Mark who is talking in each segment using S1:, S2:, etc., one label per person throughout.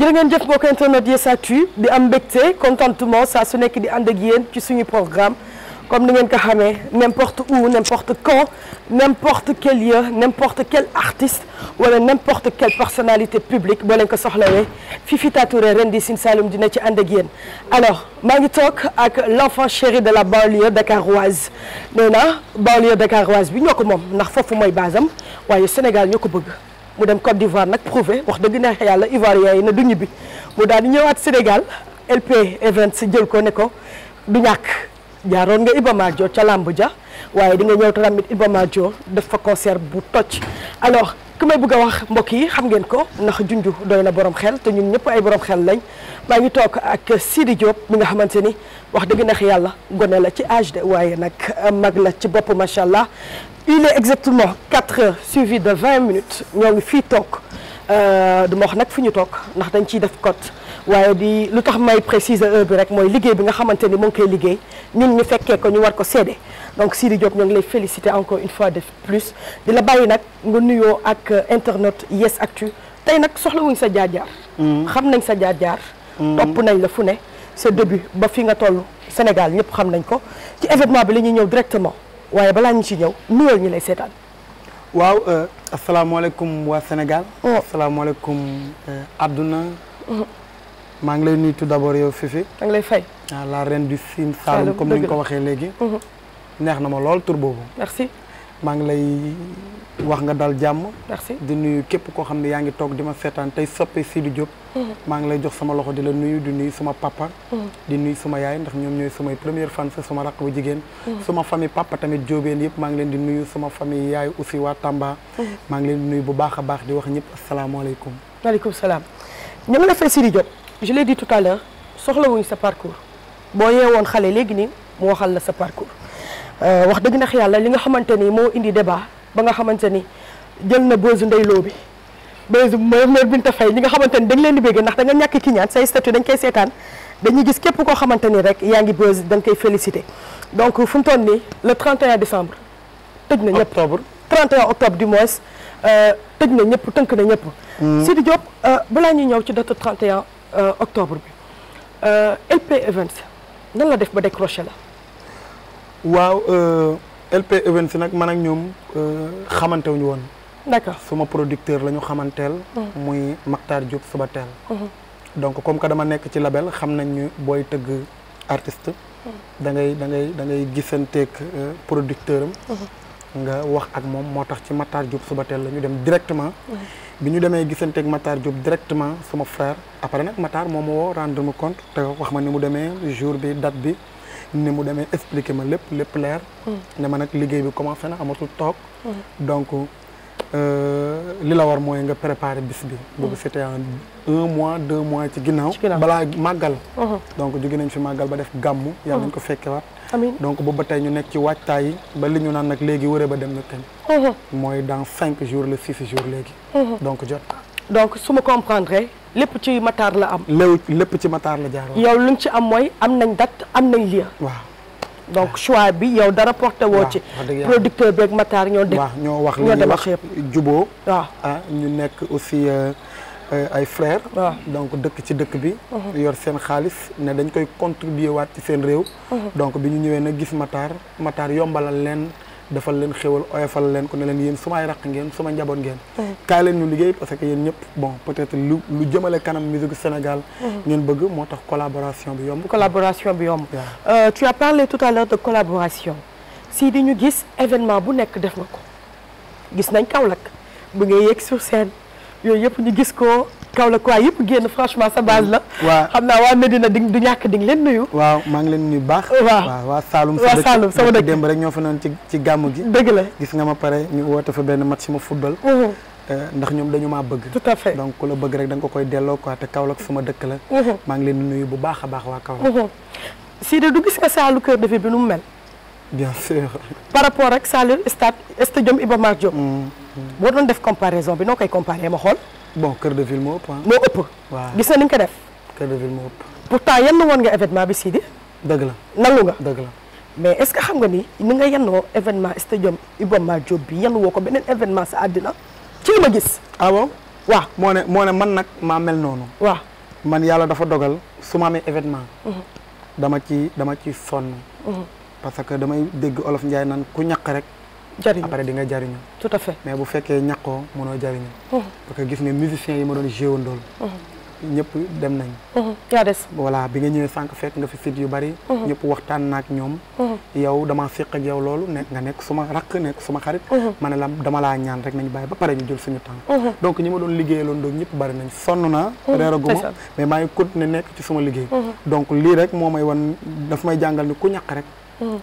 S1: jërë ngeen jëf mbokk internet Yes Actu di am mbégte contentement saa su nekk di ànd ak yéen ci suñu programme comme ni ngeen ko xamee n'importe où n'importe quand n'importe quel lieu n'importe quel artiste wala n'importe quelle personnalité publique boo leen ko soxlawee Fifita Touré ren di Sine Saloum dina ci ànd ak yéen alors maa ngi toog ak l'enfant chéri de la banlieue dakaroise nee na banlieue dakaroise bi ñoo ko moom ndax foofu mooy basam waaye Sénégal ñoo ko bëgg mu dem Côte d'Ivoire nag prouvé wax dëgg neex yàlla Ivoirien yi na du ñibbi mu daal di ñëwaat Sénégal LP Events jël ko ne ko du ñàkk jaaroon nga Iba Mar Dior ca làmb ja waaye di nga ñëw tamit Iba Mar Dior def fa concert bu toj alors ku may bëgg a wax mbokk yi xam ngeen ko ndax junju doy na borom xel te ñun ñëpp ay borom xel lañ maa ngi toog ak Sidi Diop mi nga xamante ni wax dëgg neex yàlla gone la ci âge de waaye nag mag la ci bopp macha allah. Il est exactement 4 heures suivi de 20 minutes ñoo ngi fii toog du ma wax nag fi ñu toog ndax dañ ciy def code waaye di lu tax may préciser heure bi rek mooy liggéey bi nga xamante ni mu ngi koy liggéey ñun ñu fekkee ko ñu war ko seede donc Sidi Diop ñoo ngi lay féliciter encore une fois de plus di la bàyyi nag nga nuyoo ak internet Yes Actu tey nag soxlawuñ sa jaar-jaar. xam nañ sa jaar-jaar. topp nañ la fu ne sa début ba fi nga toll Sénégal ñëpp xam nañ ko ci événement bi la ñuy ñëw directement. waaye balaa ñu ci ñëw nuyoo ñu lay seetaan.
S2: waaw asalaamaaleykum waa Sénégal. asalaamaaleykum àdduna. maa ngi lay nuyu tout d'abord yow Fifi.
S1: maa ngi lay fay.
S2: la reine du Sine Saloum comme ni nga ko waxee léegi. neex na ma lool tur boobu.
S1: merci.
S2: maa ngi lay wax nga dal jàmm.
S1: merci
S2: di nuyu képp koo xam ne yaa ngi toog di ma seetaan tey soppe Sidi Diop. maa ngi lay jox sama loxo di la nuyu di nuyu suma papa. di nuyu suma yaay ndax ñoom ñooy samay première fan suma rakk bu jigéen. suma famille papa tamit Diobène yëpp maa ngi leen di nuyu suma famille yaay aussi waa Tamba. maa ngi leen di nuyu bu baax a baax di wax ñëpp asalaamaaleykum.
S1: maaleykum salaam. ñu ngi la fay Sidi Diop. je l'ai dit tout à l'heure soxlawuñ sa parcours boo yeewoon xale léegi nii mu waxal la sa parcours wax dëgg nax yàlla li nga xamante ni moo indi débat ba nga xamante ni jël na buzz ndeyloo bi buzz mère Binta Faye ñi nga xamante ni dañ leen di bégg ndax da nga ñàkk ki ñaan say statut dañ koy seetaan dañuy gis képp koo xamante ni rek yaa ngi buzz da nga koy félicité donc fu mu toll nii le 31 décembre tëj na ñëpp
S2: octobre
S1: 31 octobre du moins tëj na ñëpp tënk na ñëpp Sidi Diop balaa ñuy ñëw ci date 31 octobre bi LP Events nan la def ba décroché la
S2: waaw LP Events nag man ak ñoom xamante wuñu woon.
S1: d'accord
S2: suma producteur la ñu xamanteel. muy Maktar Diop Subatel. donc comme que dama nekk ci label xam nañ ñu booy tëgg artiste. da ngay gisanteeg producteur am. nga wax ak moom moo tax ci Maktar Diop Subatel la ñu dem directement. bi ñu demee gisanteeg Maktar Diop directement suma frère après nag Maktar moo ma woo rendre ma compte te wax ma ni mu demee jour bi date bi. ni mu demee expliquer ma lépp leer. ne ma nag liggéey bi commencé na amatul toog. donc li la war mooy nga préparer bis bi. boobu c'était un mois 2 mois ci ginnaaw. balaa màggal. donc jóge nañ fi màggal ba def gàmmu. yàlla nañ ko fekkewaat. amiin donc boobu ba tey ñu nekk ci waajtaay yi ba li ñu naan nag léegi wëree ba dem na kañ. mooy dans 5 jours le 6 jours léegi. donc jot.
S1: donc su ma comprendre lépp ci Matar la am.
S2: lépp ci Matar la jaar.
S1: yow lu ñu ci am mooy am nañ date am nañ lieu.
S2: waaw
S1: donc choix bi yow dara porté woo ci. producteur beeg Matar ñoo def.
S2: waaw ñoo wax li ñuy wax juboo.
S1: waaw
S2: ñu nekk aussi ay frères.
S1: waaw
S2: donc dëkk ci dëkk bi. yor seen xaalis ne dañ koy contribuer waat ci seen réew. donc bi ñu ñëwee nag gis Matar yombalal leen. defal leen xéwal oyofal leen ko ne leen yéen sumay raq ngeen suma njaboot ngeen kaay leen ñu liggéey parce que yéen ñëpp bon peut-être lu jëmale kanam musique Sénégal ngeen bëgg moo tax collaboration bi yomb tu as parlé tout à l'heure de collaboration si di ñu gis événement bu nekk def nga ko gis nañ Kaolack bu ngay yegg sur scène yooyu yëpp ñu gis ko Kaolack waa yëpp génn franchement sa base la. waaw xam naa waa Medina du ñàkk di nga leen nuyu. waaw maa ngi leen nuyu baax.
S1: waaw
S2: waa Saloum.
S1: waa Saloum sama dëkk
S2: démb rek ñoo fa noonu ci gàmmu gi.
S1: dëgg la
S2: gis nga ma pare ñu woote fa benn match ma football. ndax ñoom dañu maa bëgg.
S1: tout à fait
S2: donc ku la bëgg rek da nga ko koy delloo quoi te Kaolack sama dëkk la. maa ngi leen di nuyu bu baax a baax waa Kaolack.
S1: Sidi du gis nga saalu Cœur de Ville bi nu mu mel.
S2: bien sûr.
S1: par rapport ak saalu stadium Iba Mar Diop. boo doon def comparaison bi noo koy comparé ma xool.
S2: bon Cœur de Ville moo ëpp
S1: moo ëpp.
S2: waaw
S1: gis na ni nga ko def.
S2: Cœur de Ville moo ëpp.
S1: pourtant yenn woon nga événement bi Sidi.
S2: dëgg la
S1: nangu nga.
S2: dëgg la
S1: mais est-ce que xam nga ni nga yennoo événement stadium Iba Mar Diop bi yenn woo ko beneen événement sa àddina ci li ma gis.
S2: ah bon
S1: waaw
S2: moo ne man nag maa mel noonu.
S1: waaw
S2: man yàlla dafa dogal su ma amee événement. dama ci sonn. parce que damay dégg olof Njaay naan ku ñaq rek.
S1: jariñu
S2: après di nga jariñu.
S1: tout à fait
S2: mais bu fekkee ñaqoo mënoo jariñu. parce que gis nga musiciens yi ma doon joué ndool ñëpp dem nañ.
S1: yaa des.
S2: voilà bi nga ñëwee sànq fekk nga fi site yu bari. ñëpp waxtaan naak ñoom. yow dama séq ak yow loolu nga nekk suma rakk nekk suma xarit. ma ne la dama laa ñaan rek nañ bàyyi ba pare ñu jël suñu temps. donc ñi ma doon liggéeyaloon doon ñëpp bari nañ sonn naa. reeraguma mais maa ngi continuer nekk ci suma liggéey. donc lii rek moo may wan daf may jàngal ni ku ñaq rek.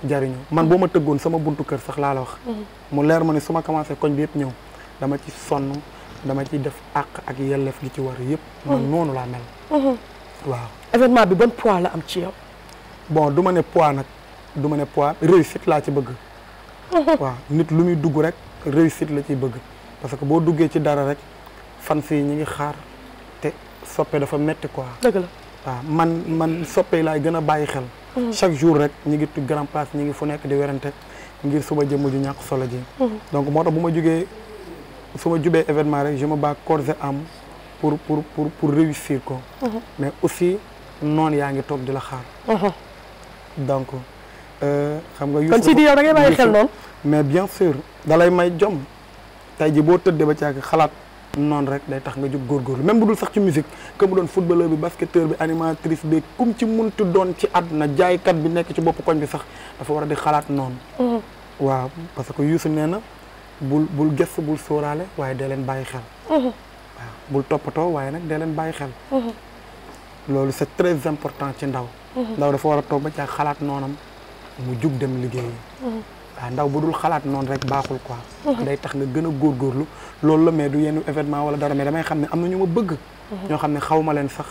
S2: jariñu man boo ma tëggoon sama buntu kër sax laa la wax. mu leer ma ne su ma commencé koñ bi yëpp ñëw dama ci sonn. dama ciy def àq ak yelleef gi ci war yëpp. man noonu laa mel. waaw. événement
S1: bi ban poids la am ci yow.
S2: bon du ma ne poids nag du ma ne poids réussite laa ci bëgg. waaw nit lu muy dugg rek réussite la ciy bëgg parce que boo duggee ci dara rek fan fii ñi ngi xaar te soppe dafa metti quoi.
S1: dëgg la
S2: waaw man soppe yi laay gën a bàyyi xel. chaque jour rek ñi ngi tu grand place ñi ngi fu nekk di werante ngir suba jëmm ju ñàkk solo ji. donc moo tax bu ma jógee. su ma jubee événement rek je me bats corps et âme pour réussir ko. mais aussi noonu yaa ngi toog di la xaar. donc xam nga.
S1: kon si di yow da ngay bàyyi xel noonu.
S2: mais bien sûr da lay may jom tey ji boo tëddee ba caag xalaat noonu rek day tax nga jóg góorgóorlu même bu dul sax ci musique que mu doon footballeur bi basketteur bi animatrice bi kum ci muntu doon ci àdduna jaaykat bi nekk ci bopp koñ bi sax dafa war a di xalaat noonu. waaw parce que Youssou nee na. bul gëstu bul sóoraale waaye dee leen bàyyi xel. waaw bul toppatoo waaye nag dee leen bàyyi xel. loolu c'est très important ci ndaw. ndaw dafa war a toog ba ca xalaat noonam mu jug dem liggéeyi. waaw ndaw bu dul xalaat noonu rek baaxul quoi. day tax nga gën a góorgóorlu loolu la mais du yenn événement wala dara mais damay xam ne am na ñu ma bëgg. ñoo xam ne xaw ma leen sax.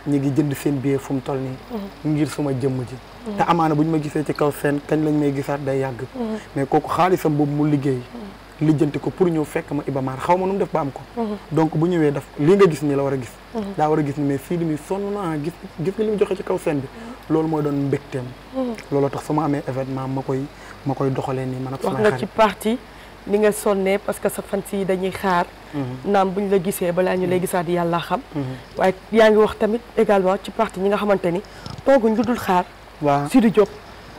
S2: ñi ngi jënd seen billet fu mu toll nii. ngir suma jëmm ji. te amaana bu ñu ma gisee ci kaw seen kañ lañ may gisaat day yàgg. mais kooku xaalisam boobu mu liggéey. lijjanti ko pour ñëw fekk ma Iba Mar xaw ma nu mu def ba am ko. donc bu ñëwee daf lii nga gis nii la war a gis. daa war a gis ni mais fii li muy sonn naa gis nga li mu joxe ci kaw seen bi. loolu mooy doon mbégteem. looloo tax su ma amee événement ma koy doxalee nii man ak sama xarit.
S1: wax nga ci partie ni nga sonnee parce que sa fan si dañuy xaar. naam buñ la gisee balaa ñu lay gisaat yàlla xam. waaye yaa ngi wax tamit également ci partie ñi nga xamante ni tooguñ lu dul xaar.
S2: waaw
S1: Sidy Diop.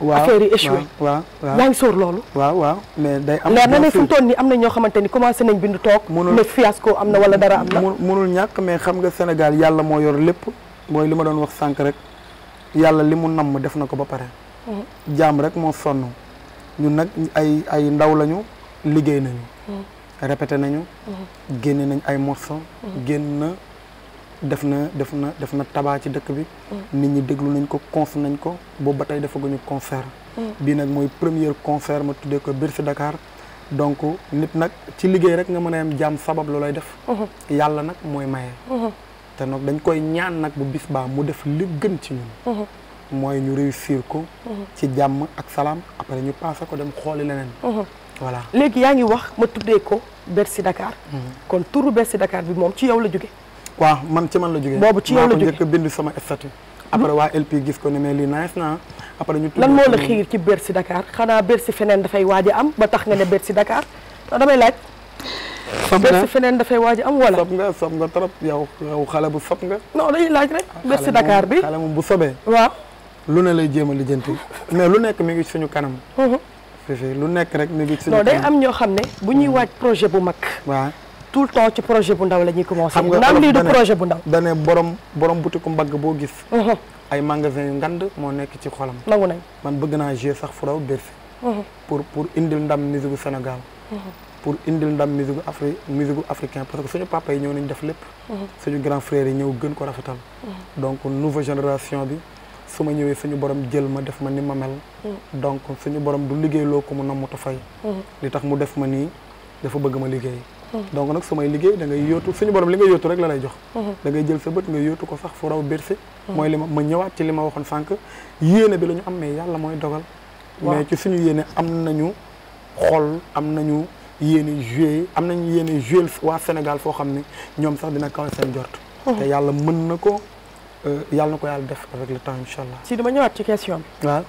S2: waaw
S1: affaire yi échoué.
S2: waaw
S1: yaa ngi sóor loolu.
S2: waaw mais day am.
S1: leer na ne fu mu toll nii am na ñoo xamante ni commencé nañ bindu toog. ne fiasco am na wala dara am na.
S2: munul ñàkk mais xam nga Sénégal yàlla moo yor lépp mooy li ma doon wax sànq rek yàlla li mu namm def na ko ba pare. jaam rek moo sonn ñun nag ay ndaw lañu liggéey nañu. répété nañu. génne nañ ay morceaux. génn def na tabac ci dëkk bi. nit ñi déglu nañ ko cons nañ ko boobu ba tey defaguñu concert. bii nag mooy premier concert ma tuddee ko Bercy Dakar donc nit nag ci liggéey rek nga mën a am jaam sabab loolay def. yàlla nag mooy maye. te nag dañ koy ñaan nag bu bis baa mu def li gën ci ñun. mooy ñu réussir ko. ci jàmm ak salaam après ñu passé ko dem xooli leneen. voilà
S1: léegi yaa ngi wax ma tuddee ko Bercy Dakar. kon turu Bercy Dakar bi moom ci yow la jóge
S2: waaw man ci man la jógee.
S1: boobu ci yow la jógee
S2: njëkk a bind sama statut. après waa LP gis ko ne mais lii nice na après ñu.
S1: lan moo la xiir ci Bercy Dakar xanaa Bercy feneen dafay waaj a am ba tax nga ne Bercy Dakar damay laaj. Bercy feneen dafay waaj a am wala.
S2: sob nga trop yow xale bu sob nga.
S1: non dañuy laaj rek. Bercy Dakar bi
S2: xale moom bu sobee.
S1: waaw.
S2: lu ne lay jéem a lijjanti mais lu nekk mi ngi suñu kanam. fii lu nekk rek mi ngi suñu kanam.
S1: non day am ñoo xam ne bu ñuy waaj projet bu mag.
S2: waaw.
S1: tout le temps ci projet bu ndaw la ñuy commencé.
S2: xam nga
S1: naan lii du projet bu ndaw.
S2: dane borom butiku mbagg boo gis. ay magasin yu ngand moo nekk ci xolam.
S1: nangu nañ
S2: man bëgg naa jouer sax fu raw Bercy. pour indil ndam musique gu Sénégal. pour indil ndam musique gu africain parce que suñu papa yi ñëw nañ def lépp. suñu grand frère yi ñëw gën ko rafetal. donc nouvelle génération bi su ma ñëwee suñu borom jël ma def ma ni ma mel. donc suñu borom du liggéey loo ko mu namuta fay. li tax mu def ma nii dafa bëgg ma liggéey. donc nag su may liggéey da ngay yóotu suñu borom li nga yóotu rek la lay jox. da ngay jël sa bët nga yóotu ko sax fu raw Bercy. mooy li ma ñëwaat ci li ma waxoon sànq yéene bi la ñu am mais yàlla mooy dogal. mais ci suñu yéene am nañu xol am nañu yéene jouer am nañu yéene jouer waa Sénégal foo xam ne ñoom sax dina kawe seen jort. te yàlla mën na ko yàlla na ko yàlla def avec le temps incha allah.
S1: si dama ñëwaat ci question bi. waaw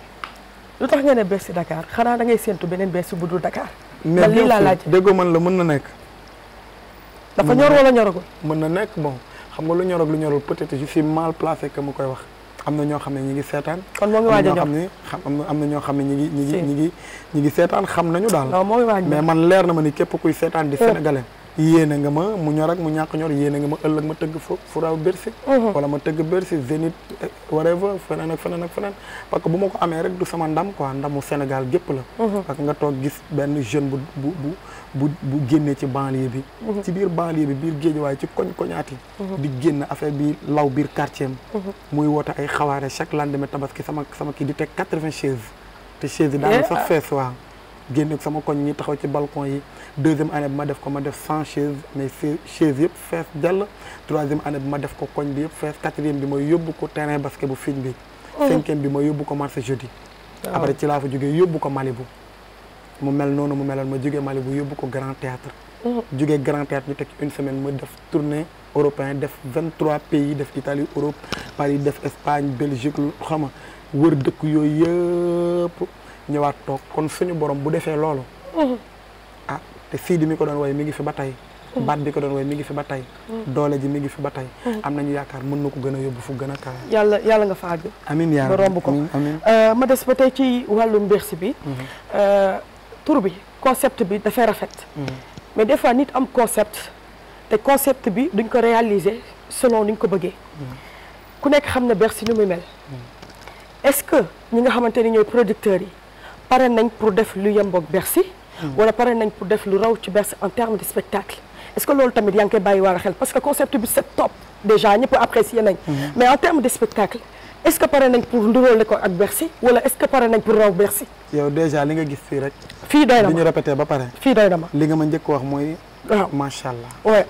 S1: lu tax nga ne Bercy Dakar xanaa da ngay séntu beneen Bercy bu dul Dakar.
S2: mais lii laa laaj déggoo man la mën na nekk.
S1: dafa ñor wala ñoragul.
S2: mën na nekk bon xam nga lu ñor ak lu ñorul peut-être je suis mal placé que mu koy wax am na ñoo xam ne ñi ngi seetaan.
S1: kon moo ngi waaj a ñor
S2: am na ñoo xam ne ñi ngi seetaan xam nañu daal.
S1: non moo ngi waaj
S2: mais man leer na ma ni képp kuy seetaan di sénégalais. yéene nga ma mu ñor ak mu ñàkk ñor yéene nga ma ëllëg ma tëgg fu raw Bercy. wala ma tëgg Bercy Zénith whatever feneen ak feneen ak feneen parce que bu ma ko amee rek du sama ndam quoi ndamu Sénégal gépp la. parce que nga toog gis benn jeune bu génnee ci banlieue bi. ci biir banlieue bi biir Guédiawaye ci koñaat yi. di génn affaire bi law biir quartier am. muy woote ay xawaare chaque lendemain tabaski sama kii di teg 80 chaises. te chaises yi daanaka sax fees waaw. génne sama koñ ñi taxaw ci balcon yi deuxième année bi ma def 100 chaises mais chaises yëpp fees dell troisième année bi ma def ko koñ bi yëpp fees quatrième bi ma yóbbu ko terrain basket bu fiñ bi cinquième bi ma yóbbu ko marché jeudi après ci laa fa jógee yóbbu ko Malibu mu mel noonu mu meloon ma jógee Malibu yóbbu ko Grand Théâtre jógee Grand Théâtre ñu teg une semaine ma def tournée européen def 23 pays def Italie Europe Paris def Espagne Belgique xam nga wër dëkk yooyu yëpp ñëwaat toog kon suñu borom bu defee loolu ah te Sidi mi ko doon woy mi ngi fi ba tey baat bi ko doon woy mi ngi fi ba tey doole ji mi ngi fi ba tey am nañu yaakaar mën na ko gën a yóbbu fu gën a kawe
S1: yàlla nga fa àgg
S2: amiin yaa
S1: ba romb ko
S2: amiin
S1: ma des ba tey ci wàllum Bercy bi tur bi concept bi dafay rafet mais des fois nit am concept te concept bi duñ ko réaliser selon ni ñu ko bëggee ku nekk xam ne Bercy ni muy mel est-ce que ñi nga xamante ni ñooy producteurs yi pare nañ pour def lu yemboog Bercy wala pare nañ pour def lu raw ci Bercy en termes de spectacle est-ce que loolu tamit yaa ngi koy bàyyi waar a xel parce que concept bi c'est top déjà ñëpp apprécier nañ mais en termes de spectacle est-ce que pare nañ pour nduróole ko ak Bercy wala est-ce que pare nañ pour raw Bercy
S2: yow déjà li nga gis fii rek
S1: fii doy na ma
S2: ñu répété ba pare
S1: fii doy na ma
S2: li nga ma njëkk wax mooy
S1: waaw
S2: macha allah
S1: ouais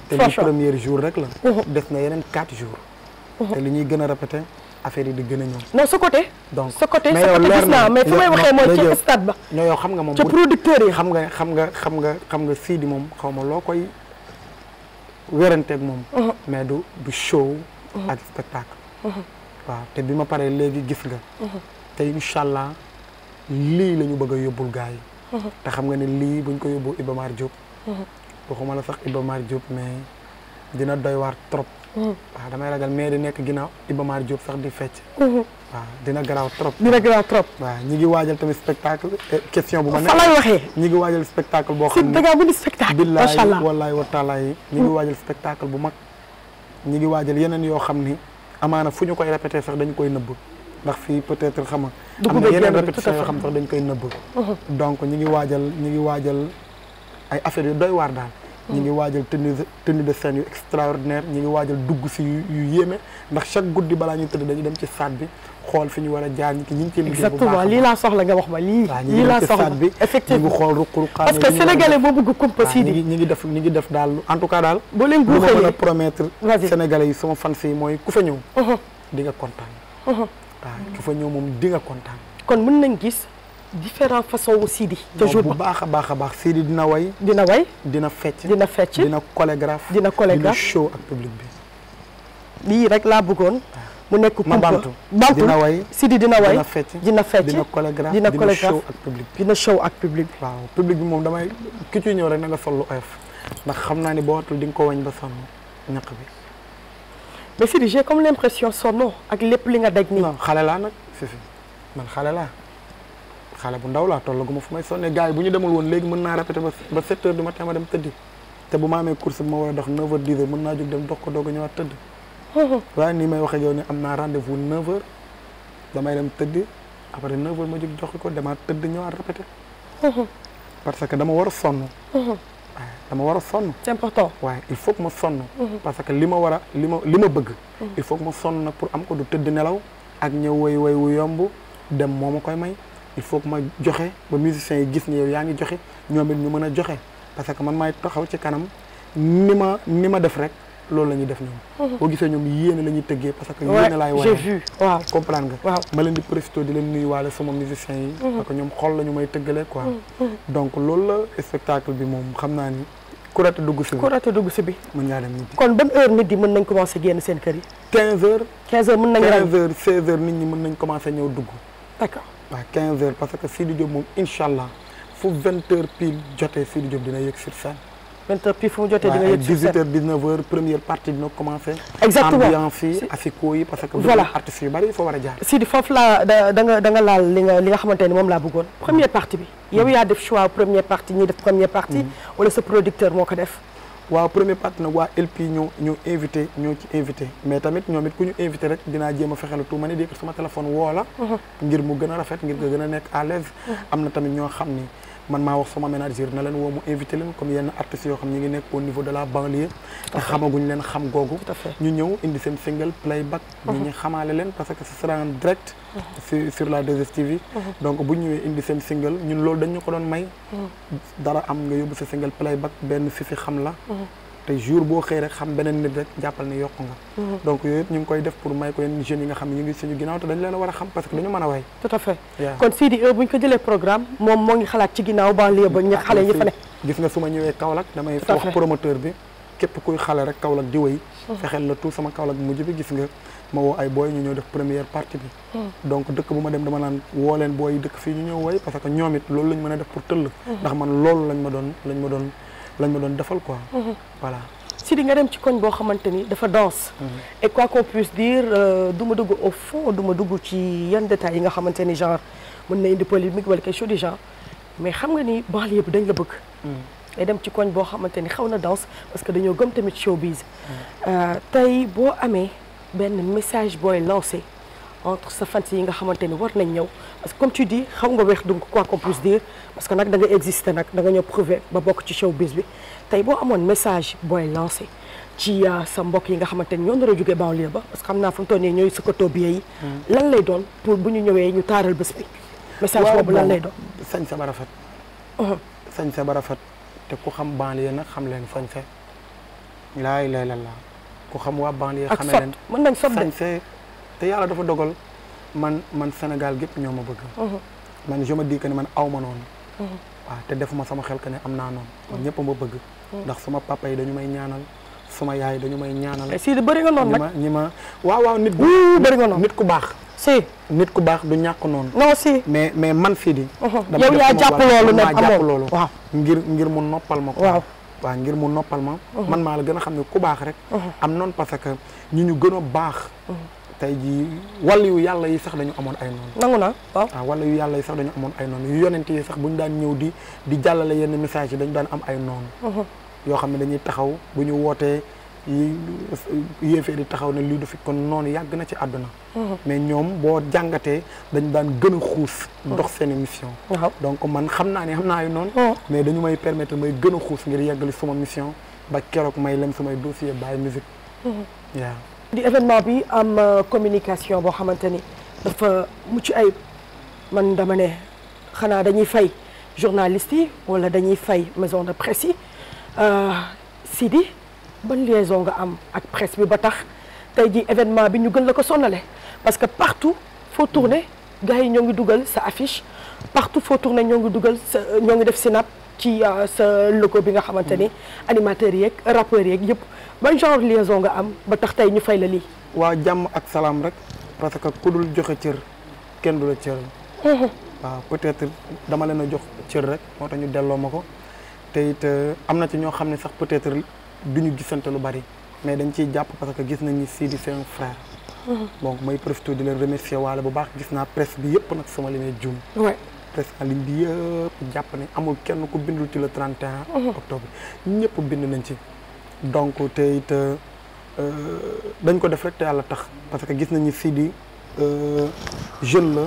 S2: te li premier jour rek la des na yeneen 4 jours te li ñuy gën a répété affaire yi di gën a ñëw.
S1: non sa côté.
S2: donc
S1: sa côté gis naa mais fu may waxee mooy ci stade ba.
S2: non yow xam nga moom
S1: ca producteur yi.
S2: xam nga Sidi moom xaw ma loo koy wéranteeg moom. mais du show. ak spectacle. waaw te bi ma paree léegi gis nga. te incha allah lii la ñu bëgg a yóbbul gars yi. te xam nga ne lii buñ ko yóbbu Iba Mar Diop. waxuma la sax Iba Mar Diop mais dina doy waar trop. waaw damay ragal mais di nekk ginnaaw Iba Mar Diop sax di fecc. waaw dina garaaw trop.
S1: dina garaaw trop.
S2: waaw ñi ngi waajal tamit spectacle question bu ma nekk.
S1: fa lay waxee.
S2: ñi ngi waajal spectacle boo xam ne
S1: da ngaa bëgg spectacle. macha allah
S2: billaay wallaay wa taala yi. ñi ngi waajal spectacle bu mag. ñi ngi waajal yeneen yoo xam ni amaana fu ñu koy répété sax dañu koy nëbb ndax fii peut-être xam nga. am na yeneen répétition yoo xam sax dañu koy nëbb. donc ñi ngi waajal ay affaires yu doy waar daal. ñi ngi waajal tenue de scène yu extraordinaire ñi ngi waajal dugg si yu yéeme ndax chaque guddi balaa ñu tëdd dañu dem ci stade bi xool fi ñu war a jaar ñi ngi ciy liggéey bu baax
S1: exactement lii laa soxla nga wax ma lii laa soxla
S2: bi effectivement ñu ngi xool ruq-ruqaan
S1: parce que sénégalais boo bëgg kumpa Sidi
S2: ñi ngi def daal en tout cas daal
S1: boo leen
S2: lu ma mën a promettre sénégalais yi sama fans yi mooy ku fa ñëw di nga kontaan waaw ku fa ñëw moom di nga kontaan
S1: kon mën nañ gis différentes façons wu Sidi te jour
S2: bu baax a baax Sidi dina way dina fecc dina chorégraphe dina show ak public bi
S1: lii rek laa bëggoon mu nekk kumpa
S2: bantu
S1: dina way Sidi dina way dina fecc
S2: dina chorégraphe
S1: dina
S2: show ak public bi
S1: dina show ak public bi
S2: waaw public bi moom damay ki ciy ñëw rek na nga sol lu oyof ndax xam naa ni boo watul di nga ko wañ ba sonn ñaq bi
S1: mais Sidi j'ai comme l'impression sonno ak lépp li nga daj nii
S2: non xale laa nag fifi man xale laa xale bu ndaw laa tollaguma fu may sonne gars yi bu ñu demul woon léegi mën naa répété ba 7 heures du matin ma dem tëddi te bu ma amee course bi ma war a dox 9 heures 10 heures mën naa jóg dem dox ko doog a ñëwaat tëdd waaye nii may waxee yow ne am naa rendez-vous 9 heures damay dem tëddi après 9 heures ma jóg joxe ko demaat tëdd ñëwaat répété parce que dama war a sonn waaye dama war a sonn
S1: c'est important
S2: waaye il faut que ma sonn parce que li ma bëgg il faut que ma sonn nag pour am ko du tëdd nelaw ak ñëw way wu yomb dem moo ma koy may il faut que ma joxe ba musiciens yi gis ni yow yaa ngi joxe ñoom it ñu mën a joxe parce que man maay taxaw ci kanam ni ma def rek loolu la ñuy def ñoom boo gisee ñoom yéene la ñuy tëggee parce que yéene laay
S1: j'ai vu waaw
S2: comprendre nga
S1: waaw
S2: ma leen di profité di leen nuyuwaale sama musiciens yi parce que ñoom xol la ñu may tëggalee quoi donc loolu la spectacle bi moom xam naa ni ku rate dugg si bi mën ngaa dem midi
S1: kon ban heure midi mën nañ commencé génn seen kër yi
S2: 15 heures
S1: mën nañ
S2: 15 heures 16 heures nit ñi mën nañ commencé ñëw dugg
S1: d'accord
S2: waaw 15 heures parce que Sidi Diop moom incha allah fu 20 heures pile jotee Sidi Diop dina yëg sur scène
S1: 20h puis fu mu jotee di nga yëg sur scène
S2: 18h 19h première partie dina commencé.
S1: exactement
S2: ambiance yi asiko yi parce que.
S1: voilà
S2: artistes yu bari il faut war a jaar.
S1: Sidi foofu laa da nga laal li nga xamante ni moom laa bëggoon. première partie bi yow yaa def choix première partie ñuy def première partie. wala sa producteur moo ko def.
S2: waaw première partie nag waa LP ñoo invité ñoo ci invité mais tamit ñoom it ku ñu invité rek dinaa jéem a fexelu tout ma ne di sama téléphone woo la ngir mu gën a rafet ngir nga gën a nekk à l'aise am na tamit ñoo xam ni man maa wax sama manager na leen woo mu invité leen comme yenn artistes yoo xam ñi ngi nekk au niveau de la banlieue te xamaguñ leen xam googu ñu ñëw indi seen single playback ñi xamaale leen parce que ce sera en direct sur la 2STV donc bu ñëwee indi seen single ñun loolu dañ ñu ko doon may dara am nga yóbbu sa single playback benn fi xam la te jour boo xëy rek xam beneen nit rek jàppal ne yokku nga donc yooyu yëpp ñu ngi koy def pour may ko yenn jeunes yi nga xam ne ñu ngi suñu ginnaaw te dañ leen a war a xam parce que dañu mën a way
S1: tout à fait kon Sidi bu ñu ko jëlee programme moom moo ngi xalaat ci ginnaaw banlieue ba ñu xale yi fa ne
S2: gis nga su ma ñëwee Kaolack damay wax promoteur bi képp kuy xale rek Kaolack di way fexeel la tout sama Kaolack mujj bi gis nga ma woo ay booy ñu ñëw def première partie bi donc dëkk bu ma dem dama naan woo leen booy yi dëkk fii ñu ñëw way parce que ñoom it loolu lañ mën a def pour tëll ndax man loolu lañ ma doon defal quoi voilà
S1: Sidi nga dem ci koñ boo xamante ni dafa danse et quoi qu'on puisse dire du ma dugg au fond du ma dugg ci yan détails yi nga xamante ni genre mën na indi polémique wala quelque chose du genre mais xam nga ni banlieue bi dañ la bëgg ngay dem ci koñ boo xamante ni xaw na danse parce que dañoo gëm tamit showbiz tey boo amee benn message booy lancé entre sa fans yi nga xamante ni war nañ ñëw parce que comme tu dis xaw nga weex donc quoi qu'on puisse dire parce que nag da nga exister nag da nga ñëw prouver ba bokk ci showbiz bi tey boo amoon message booy lancé ci sa mbokk yi nga xamante ni ñoo nar a jógee banlieue ba parce que xam naa fu mu toll nii ñooy sukatoo billet yi lan lay doon pour bu ñu ñëwee ñu taaral bés bi message boobu lan lay doon
S2: sañ sa ba rafet sañ sa ba rafet te ku xam banlieue nag xam leen sañ sa laay lay la ku xam waa banlieue xame leen
S1: mën nañ sob
S2: sañ sa te yàlla dafa dogal man Sénégal gépp ñoo ma bëgg man je me dis que ni man aw ma noonu waaw te defuma sama xel que ne am naa noonu man ñëpp ma bëgg ndax suma papa yi dañu may ñaanal suma yaay dañu may ñaanal
S1: si bëri nga noonu nag
S2: ñi ma waaw nit
S1: bëri nga noonu
S2: nit ku baax
S1: si
S2: nit ku baax du ñàkk noonu
S1: non si
S2: mais man fii di
S1: yow yaa jàpp loolu ne
S2: jàpp loolu
S1: waaw
S2: ngir mu noppal ma ko waaw ngir mu noppal ma man maa la gën a xam ne ku baax rek am noonu parce que ñu gën a baax tey jii wàllu yu yàlla yi sax dañu amoon ay noonu
S1: nangu naa waaw
S2: wàllu yu yàlla yi sax dañu amoon ay noonu yu yonent yi sax bu ñu daan ñëw di jàllale yenn message yi dañu daan am ay noonu yoo xam ne dañuy taxaw bu ñu wootee yéefee di taxaw ne lii du fi kon noonu yàgg na ci àdduna mais ñoom boo jàngatee dañu daan gën a xuus dox seen mission donc man xam naa ne xam naa ay noonu mais dañu may permettre may gën a xuus ngir yeggali suma mission ba keroog may lem samay dossier bàyyi musique waaw
S1: di événement bi am communication boo xamante ni dafa mucc ayib man dama ne xanaa dañuy fay journalistes yi wala dañuy fay maison de presse yi Sidi ban liaison nga am ak presse bi ba tax tey ji événement bi ñu gën la ko sonnale parce que partout foo tourner gars yi ñoo ngi dugal sa affiche partout foo tourner ñoo ngi dugal sa ñoo ngi def synap ci sa logo bi nga xamante ni animateurs yeeg rappeurs yeeg yëpp ban genre liaison nga am ba tax tey ñu fay la lii
S2: waaw jàmm ak salaam rek parce que ku dul joxe cër kenn du la cëral waaw peut-être dama leen a jox cër rek moo tax ñu delloo ma ko te it am na ci ñoo xam ne sax peut-être duñu gisante lu bari mais dañ ciy jàpp parce que gis nañ ni Sidi c'est un frère donc may profité di leen remercier waale bu baax gis naa presse bi yëpp nag sama li may juum presse en ligne bi yëpp jàpp ne amul kenn ku bindul ci le 31 octobre ñëpp bind nañ ci donc te it dañ ko def rek te yàlla tax parce que gis nañu Sidi jeune la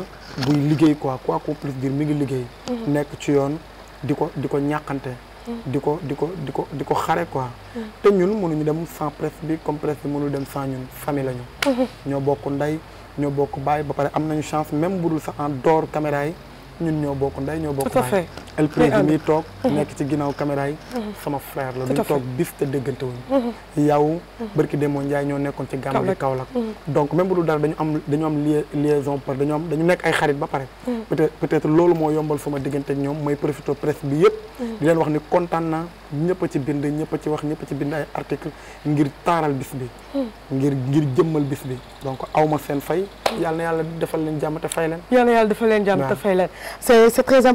S2: buy liggéey quoi qu'on puisse dire mi ngi liggéey nekk ci yoon di ko ñàkkante di ko xare quoi te ñun mënuñu dem sans presse bi comme presse bi mënul dem sans ñun famille lañu ñoo bokk ndey ñoo bokk baay ba pare am nañu chance même budul sax en dehors caméra yi ñun ñoo bokk ndey ñoo bokk baay El Président mi toog nekk ci ginnaaw caméra yi sama frère la duñ toog bis te déggante wuñu yow barki Demba Ndiaye ñoo nekkoon ci gàmmu gi Kaolack donc même bu dul dara dañu am liaison par dañu nekk ay xarit ba pare peut-être loolu moo yombal sama diggante ak ñoom may profité presse bi yëpp di leen wax ni kontaan naa ñëpp a ci bind ñëpp a ci wax ñëpp a ci bind ay article ngir taaral bis bi ngir jëmmal bis bi donc awma seen fay yàlla na yàlla defal leen jàmm te fay leen
S1: yàlla na yàlla defal leen jàmm te fay leen c'est très important